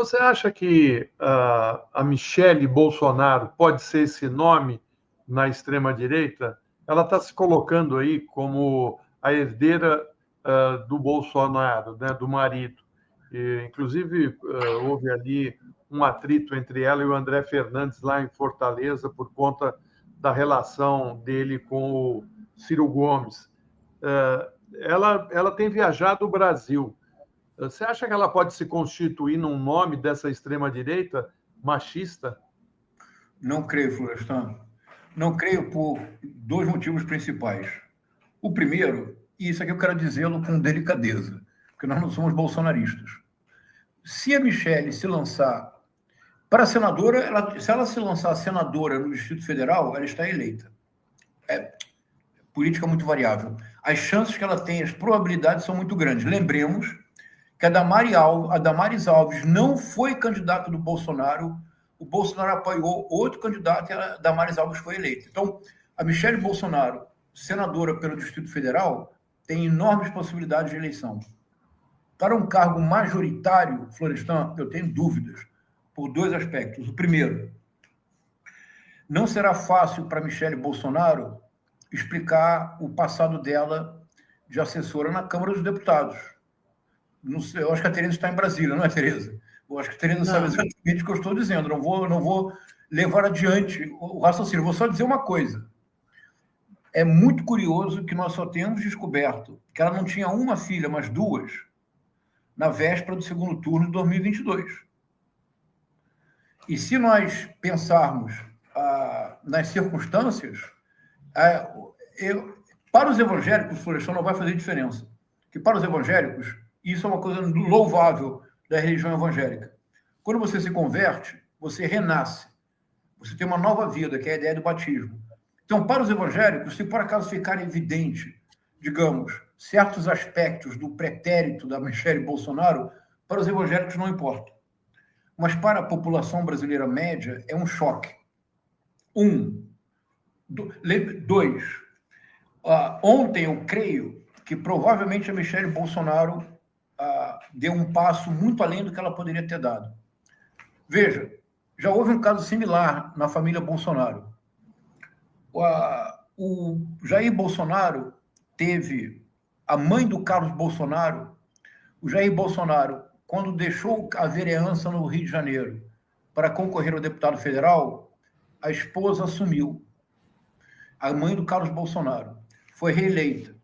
Você acha que a Michele Bolsonaro pode ser esse nome na extrema-direita? Ela está se colocando aí como a herdeira do Bolsonaro, né, do marido. E, inclusive, houve ali um atrito entre ela e o André Fernandes lá em Fortaleza por conta da relação dele com o Ciro Gomes. Ela tem viajado o Brasil. Você acha que ela pode se constituir num nome dessa extrema-direita machista? Não creio, Florestan. Não creio por dois motivos principais. O primeiro, e isso aqui eu quero dizê-lo com delicadeza, porque nós não somos bolsonaristas. Se a Michele se lançar para senadora, se ela se lançar senadora no Distrito Federal, ela está eleita. É política muito variável. As chances que ela tem, as probabilidades são muito grandes. Lembremos que a Damares Alves não foi candidata do Bolsonaro, o Bolsonaro apoiou outro candidato e a Damares Alves foi eleita. Então, a Michele Bolsonaro, senadora pelo Distrito Federal, tem enormes possibilidades de eleição. Para um cargo majoritário, Florestan, eu tenho dúvidas, por dois aspectos. O primeiro, não será fácil para Michele Bolsonaro explicar o passado dela de assessora na Câmara dos Deputados. Não sei, eu acho que a Tereza está em Brasília, não é, Tereza? Eu acho que a Tereza sabe exatamente o que eu estou dizendo. Não vou levar adiante o raciocínio. Vou só dizer uma coisa. É muito curioso que nós só tenhamos descoberto que ela não tinha uma filha, mas duas, na véspera do segundo turno de 2022. E se nós pensarmos nas circunstâncias, para os evangélicos, Florestan, não vai fazer diferença. Que para os evangélicos, isso é uma coisa louvável da religião evangélica. Quando você se converte, você renasce. Você tem uma nova vida, que é a ideia do batismo. Então, para os evangélicos, se por acaso ficar evidente, digamos, certos aspectos do pretérito da Michele Bolsonaro, para os evangélicos não importa. Mas para a população brasileira média, é um choque. Dois. Ontem, eu creio que provavelmente a Michele Bolsonaro deu um passo muito além do que ela poderia ter dado. Veja, já houve um caso similar na família Bolsonaro. O Jair Bolsonaro teve a mãe do Carlos Bolsonaro. O Jair Bolsonaro, quando deixou a vereança no Rio de Janeiro para concorrer ao deputado federal, a esposa assumiu. A mãe do Carlos Bolsonaro foi reeleita.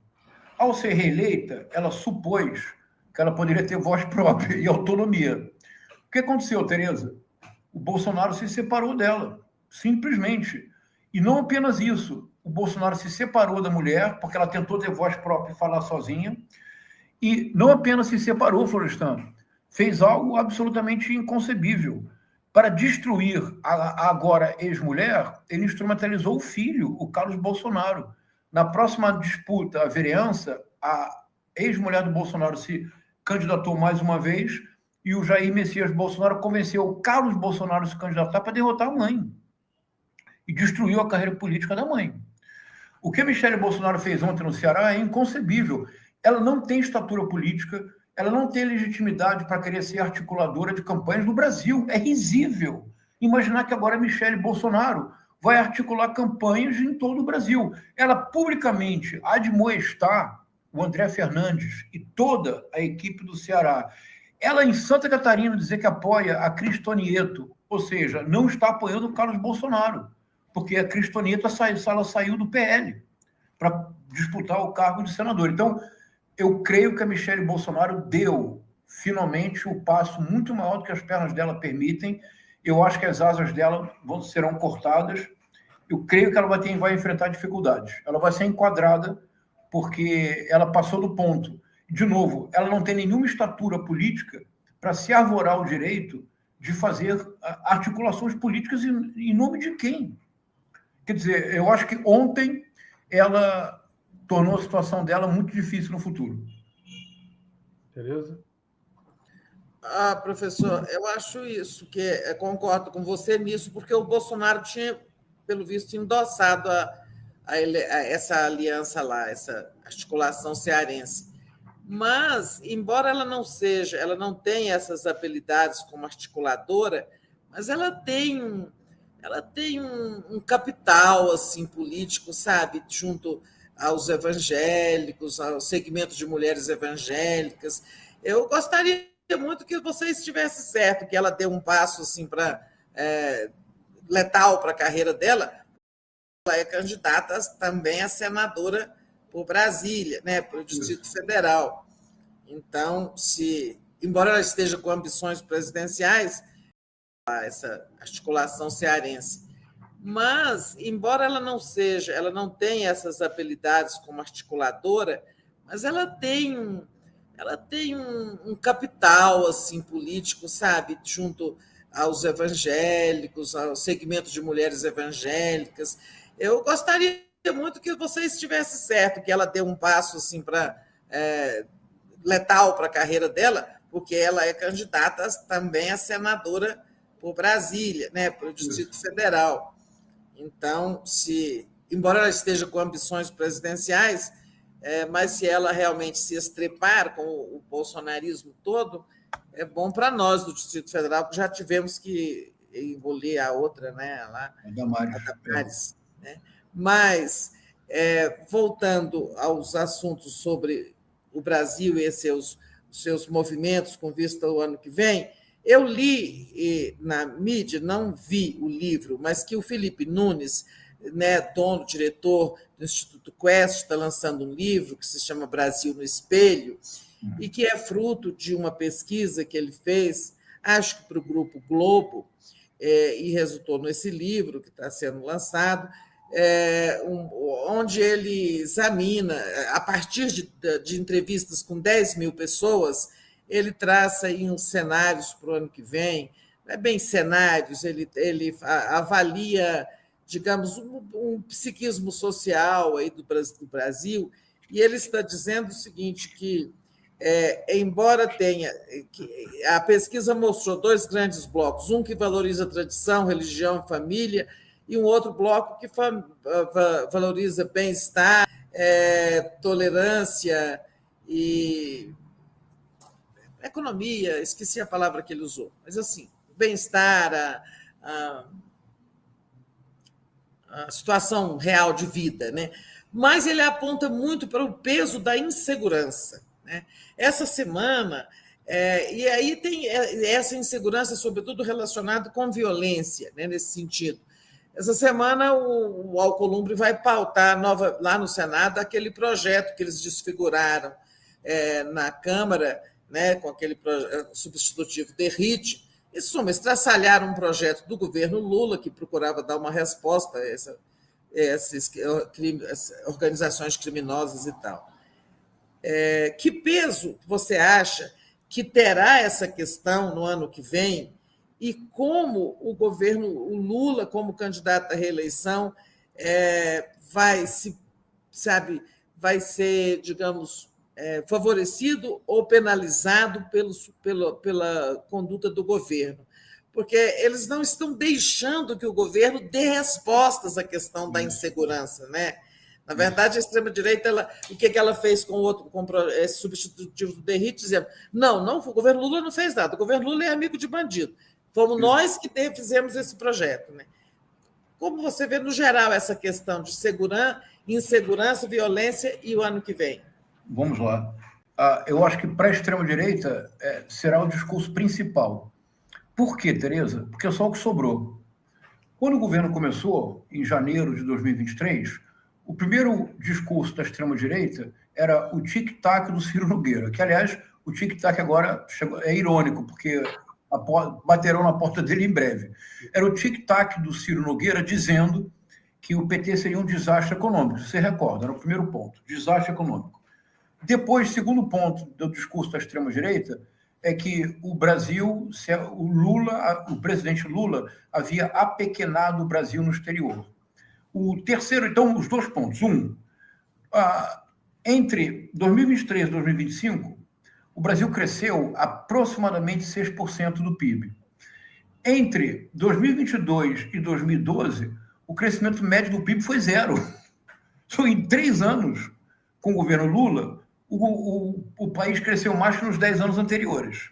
Ao ser reeleita, ela supôs que ela poderia ter voz própria e autonomia. O que aconteceu, Tereza? O Bolsonaro se separou dela, simplesmente. E não apenas isso. O Bolsonaro se separou da mulher, porque ela tentou ter voz própria e falar sozinha. E não apenas se separou, Florestan, fez algo absolutamente inconcebível. Para destruir a agora ex-mulher, ele instrumentalizou o filho, o Carlos Bolsonaro. Na próxima disputa, a vereança, a ex-mulher do Bolsonaro se candidatou mais uma vez e o Jair Messias Bolsonaro convenceu o Carlos Bolsonaro a se candidatar para derrotar a mãe. E destruiu a carreira política da mãe. O que a Michele Bolsonaro fez ontem no Ceará é inconcebível. Ela não tem estatura política, ela não tem legitimidade para querer ser articuladora de campanhas no Brasil. É risível imaginar que agora a Michele Bolsonaro vai articular campanhas em todo o Brasil. Ela publicamente admoestar o André Fernandes e toda a equipe do Ceará. Ela, em Santa Catarina, dizer que apoia a Cristonieto, ou seja, não está apoiando o Carlos Bolsonaro, porque a Cristonieto ela saiu do PL para disputar o cargo de senador. Então, eu creio que a Michele Bolsonaro deu, finalmente, o passo muito maior do que as pernas dela permitem. Eu acho que as asas dela serão cortadas. Eu creio que ela vai enfrentar dificuldades. Ela vai ser enquadrada porque ela passou do ponto. De novo, ela não tem nenhuma estatura política para se arvorar o direito de fazer articulações políticas em nome de quem? Quer dizer, eu acho que ontem ela tornou a situação dela muito difícil no futuro. Tereza? Professor, eu acho isso, que concordo com você nisso, porque o Bolsonaro tinha, pelo visto, endossado essa aliança lá, essa articulação cearense. Mas, embora ela não tenha essas habilidades como articuladora, mas ela tem um capital assim político, sabe, junto aos evangélicos, ao segmento de mulheres evangélicas. Eu gostaria muito que você estivesse certo, que ela deu um passo assim para letal para a carreira dela. Ela é candidata também a senadora por Brasília, né, para o Distrito Federal. Então, embora ela esteja com ambições presidenciais, essa articulação cearense, mas, embora ela não tenha essas habilidades como articuladora, mas ela tem um capital assim político, sabe, junto aos evangélicos, ao segmento de mulheres evangélicas. Eu gostaria muito que você estivesse certo, que ela deu um passo assim para letal para a carreira dela, porque ela é candidata também a senadora por Brasília, né, para o Distrito Federal. Então, embora ela esteja com ambições presidenciais, mas se ela realmente se estrepar com o bolsonarismo todo, é bom para nós do Distrito Federal, que já tivemos que engolir a outra, né, lá, a Damares, né? Mas, voltando aos assuntos sobre o Brasil e seus movimentos com vista ao ano que vem, eu li na mídia, não vi o livro, mas que o Felipe Nunes, né, dono, diretor do Instituto Quest, está lançando um livro que se chama Brasil no Espelho, e que é fruto de uma pesquisa que ele fez, acho que para o Grupo Globo, e resultou nesse livro que está sendo lançado, onde ele examina, a partir de entrevistas com 10 mil pessoas, ele traça aí uns cenários para o ano que vem, não é bem cenários, ele avalia, digamos, um psiquismo social aí do Brasil, e ele está dizendo o seguinte, que embora tenha... A pesquisa mostrou 2 grandes blocos, um que valoriza tradição, religião e família, e um outro bloco que valoriza bem-estar, tolerância e economia, esqueci a palavra que ele usou, mas assim, bem-estar, a situação real de vida, né? Mas ele aponta muito para o peso da insegurança, né? Essa semana, e aí tem essa insegurança, sobretudo relacionada com violência, né, nesse sentido. Essa semana, o Alcolumbre vai pautar lá no Senado aquele projeto que eles desfiguraram na Câmara, né, com aquele substitutivo Derrite. Em suma, eles traçalharam um projeto do governo Lula, que procurava dar uma resposta a essas organizações criminosas e tal. Que peso você acha que terá essa questão no ano que vem e como o governo, o Lula, como candidato à reeleição, vai ser, digamos, favorecido ou penalizado pela conduta do governo? Porque eles não estão deixando que o governo dê respostas à questão da insegurança, né? Na verdade, a extrema-direita, o que ela fez com esse substitutivo do Derrite, dizendo, não, o governo Lula não fez nada, o governo Lula é amigo de bandido. Fomos nós que fizemos esse projeto, né? Como você vê, no geral, essa questão de insegurança, violência e o ano que vem? Vamos lá. Eu acho que para a extrema-direita será o discurso principal. Por quê, Tereza? Porque é só o que sobrou. Quando o governo começou, em janeiro de 2023, o primeiro discurso da extrema-direita era o tic-tac do Ciro Nogueira, que, aliás, o tic-tac agora é irônico, porque baterão na porta dele em breve. Era o tic-tac do Ciro Nogueira dizendo que o PT seria um desastre econômico. Você recorda, era o primeiro ponto, desastre econômico. Depois, segundo ponto do discurso da extrema-direita, é que o Brasil, o presidente Lula havia apequenado o Brasil no exterior. O terceiro, então, os 2 pontos. Entre 2023 e 2025, o Brasil cresceu aproximadamente 6% do PIB. Entre 2022 e 2012, o crescimento médio do PIB foi 0. Só em 3 anos, com o governo Lula, o país cresceu mais que nos 10 anos anteriores.